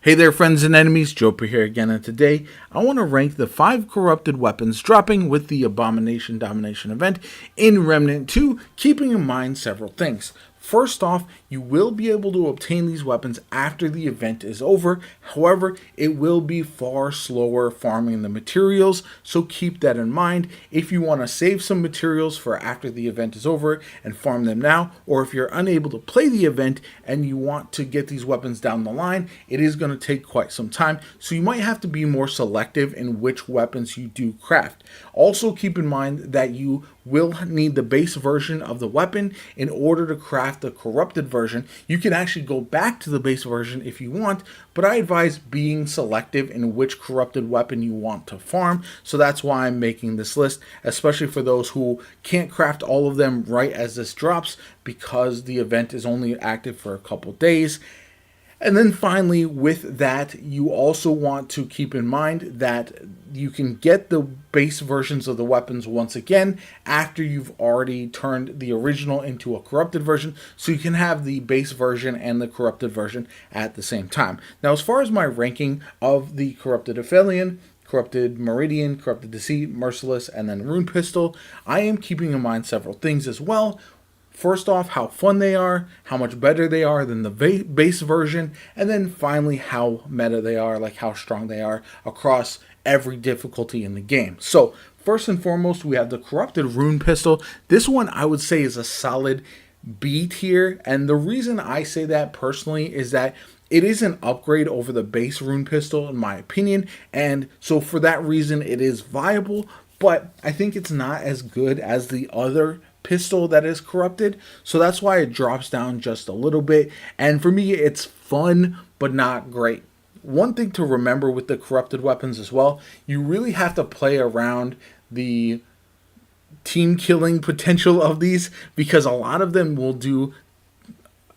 Hey there, friends and enemies, JoPa here again, and today I want to rank the 5 corrupted weapons dropping with the Abomination Domination event in Remnant 2, keeping in mind several things. First off, you will be able to obtain these weapons after the event is over. However, it will be far slower farming the materials, so keep that in mind. If you want to save some materials for after the event is over and farm them now, or if you're unable to play the event and you want to get these weapons down the line, it is going to take quite some time, so you might have to be more selective in which weapons you do craft. Also keep in mind that you will need the base version of the weapon in order to craft the corrupted version. You can actually go back to the base version if you want, but I advise being selective in which corrupted weapon you want to farm. So that's why I'm making this list, especially for those who can't craft all of them right as this drops because the event is only active for a couple days. And then finally, with that, you also want to keep in mind that you can get the base versions of the weapons once again after you've already turned the original into a corrupted version, so you can have the base version and the corrupted version at the same time. Now, as far as my ranking of the corrupted Aphelion, corrupted Meridian, corrupted Deceit, Merciless, and then Rune Pistol, I am keeping in mind several things as well. First off, how fun they are, how much better they are than the base version, and then finally how meta they are, like how strong they are across every difficulty in the game. So first and foremost, we have the corrupted Rune Pistol. This one I would say is a solid B tier, and the reason I say that personally is that it is an upgrade over the base Rune Pistol in my opinion, and so for that reason it is viable, but I think it's not as good as the other pistol that is corrupted, so that's why it drops down just a little bit. And for me, it's fun but not great. One thing to remember with the corrupted weapons as well, you really have to play around the team killing potential of these, because a lot of them will do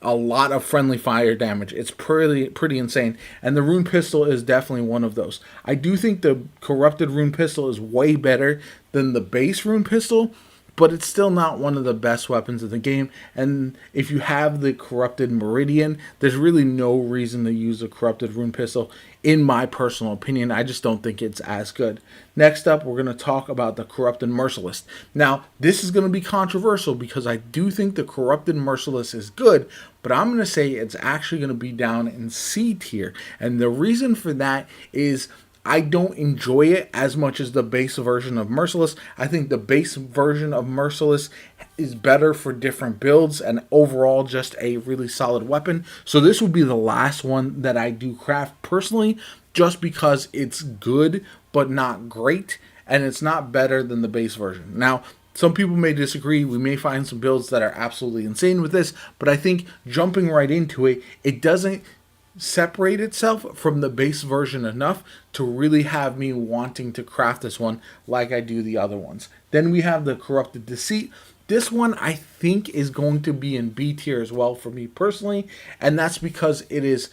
a lot of friendly fire damage. It's pretty insane, and the Rune Pistol is definitely one of those. I do think the corrupted Rune Pistol is way better than the base Rune Pistol, but it's still not one of the best weapons in the game. And if you have the corrupted Meridian, there's really no reason to use a corrupted Rune Pistol, in my personal opinion. I just don't think it's as good. Next up, we're going to talk about the corrupted Merciless. Now, this is going to be controversial because I do think the corrupted Merciless is good, but I'm going to say it's actually going to be down in C tier. And the reason for that is I don't enjoy it as much as the base version of Merciless. I think the base version of Merciless is better for different builds and overall just a really solid weapon. So this would be the last one that I do craft personally, just because it's good but not great, and it's not better than the base version. Now, some people may disagree. We may find some builds that are absolutely insane with this, but I think jumping right into it, it doesn't separate itself from the base version enough to really have me wanting to craft this one like I do the other ones. Then we have the corrupted Deceit. This one I think is going to be in B tier as well for me personally, and that's because it is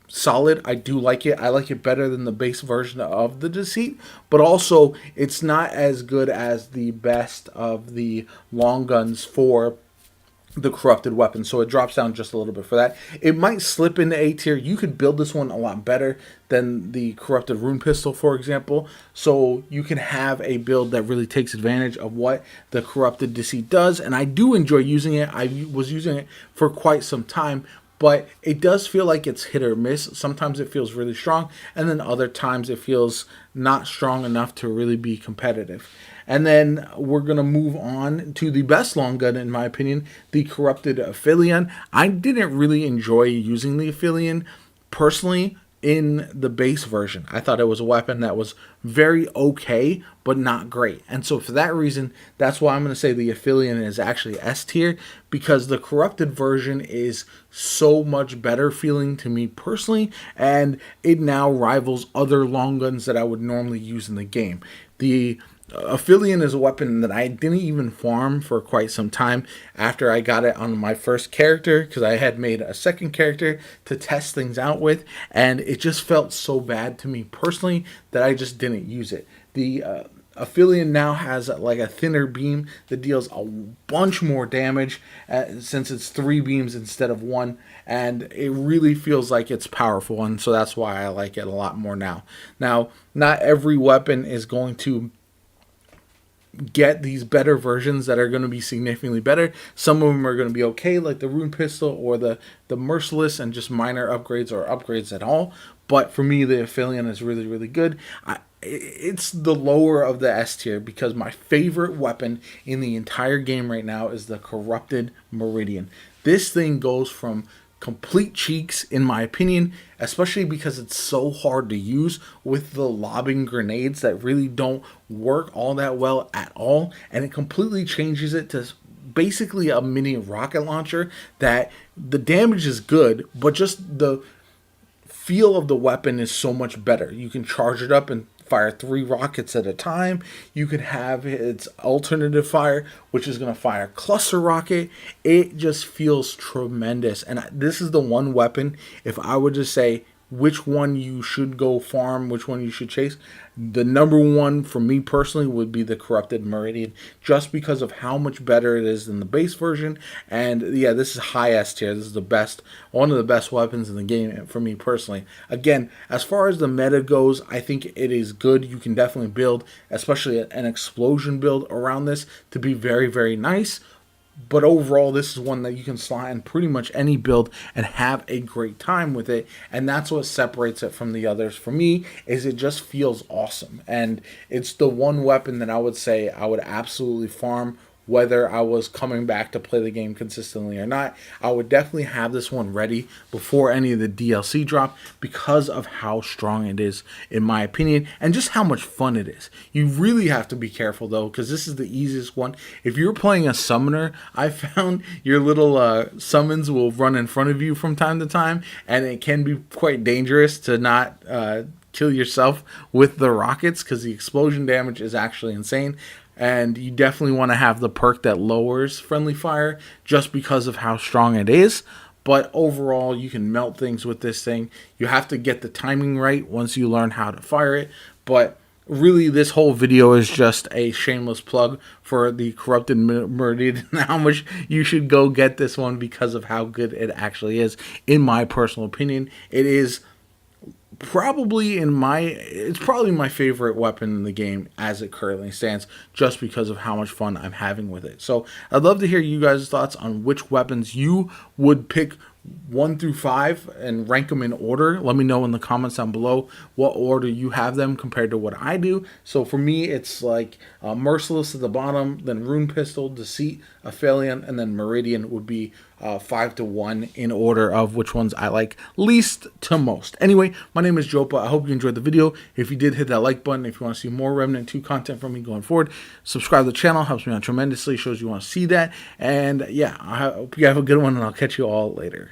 solid. I do like it. I like it better than the base version of the Deceit, but also it's not as good as the best of the long guns for the corrupted weapon, so it drops down just a little bit for that. It might slip into A tier. You could build this one a lot better than the corrupted Rune Pistol, for example, so you can have a build that really takes advantage of what the corrupted Deceit does, and I do enjoy using it. I was using it for quite some time, but it does feel like it's hit or miss. Sometimes it feels really strong, and then other times it feels not strong enough to really be competitive. And then we're going to move on to the best long gun, in my opinion, the corrupted Aphelion. I didn't really enjoy using the Aphelion personally in the base version. I thought it was a weapon that was very okay, but not great. And so for that reason, that's why I'm going to say the Aphelion is actually S tier, because the corrupted version is so much better feeling to me personally, and it now rivals other long guns that I would normally use in the game. The Aphelion is a weapon that I didn't even farm for quite some time after I got it on my first character, because I had made a second character to test things out with, and it just felt so bad to me personally that I just didn't use it. The Aphelion now has like a thinner beam that deals a bunch more damage since it's 3 beams instead of 1, and it really feels like it's powerful, and so that's why I like it a lot more now. Now, not every weapon is going to get these better versions that are going to be significantly better. Some of them are going to be okay, like the rune pistol or the merciless, and just minor upgrades or upgrades at all. But for me, the Aphelion is really, really good. It's the lower of the S tier because my favorite weapon in the entire game right now is the Corrupted Meridian. This thing goes from complete cheeks, in my opinion, especially because it's so hard to use with the lobbing grenades that really don't work all that well at all, and it completely changes it to basically a mini rocket launcher that the damage is good, but just the feel of the weapon is so much better. You can charge it up and fire 3 rockets at a time. You could have its alternative fire, which is going to fire cluster rocket. It just feels tremendous. And this is the one weapon, if I would just say which one you should go farm, which one you should chase, the number one for me personally would be the Corrupted Meridian, just because of how much better it is than the base version. And yeah, this is high S tier. This is the best, one of the best weapons in the game for me personally. Again, as far as the meta goes, I think it is good. You can definitely build, especially an explosion build around this, to be very, very nice. But overall, this is one that you can slot in pretty much any build and have a great time with it. And that's what separates it from the others for me, is it just feels awesome. And it's the one weapon that I would say I would absolutely farm, whether I was coming back to play the game consistently or not. I would definitely have this one ready before any of the DLC drop because of how strong it is, in my opinion, and just how much fun it is. You really have to be careful, though, because this is the easiest one. If you're playing a summoner, I found your little summons will run in front of you from time to time, and it can be quite dangerous to not kill yourself with the rockets, because the explosion damage is actually insane. And you definitely want to have the perk that lowers friendly fire just because of how strong it is. But overall, you can melt things with this thing. You have to get the timing right once you learn how to fire it. But really, this whole video is just a shameless plug for the Corrupted Meridian and how much you should go get this one because of how good it actually is. In my personal opinion, it is it's probably my favorite weapon in the game as it currently stands, just because of how much fun I'm having with it. So I'd love to hear you guys' thoughts on which weapons you would pick 1 through 5 and rank them in order. Let me know in the comments down below what order you have them compared to what I do. So for me, it's like Merciless at the bottom, then Rune Pistol, Deceit, Aphelion, and then Meridian would be 5 to 1 in order of which ones I like least to most. Anyway, my name is Jopa. I hope you enjoyed the video. If you did, hit that like button. If you want to see more Remnant 2 content from me going forward, subscribe to the channel. Helps me out tremendously. Shows you want to see that. And yeah, I hope you have a good one, and I'll catch you all later.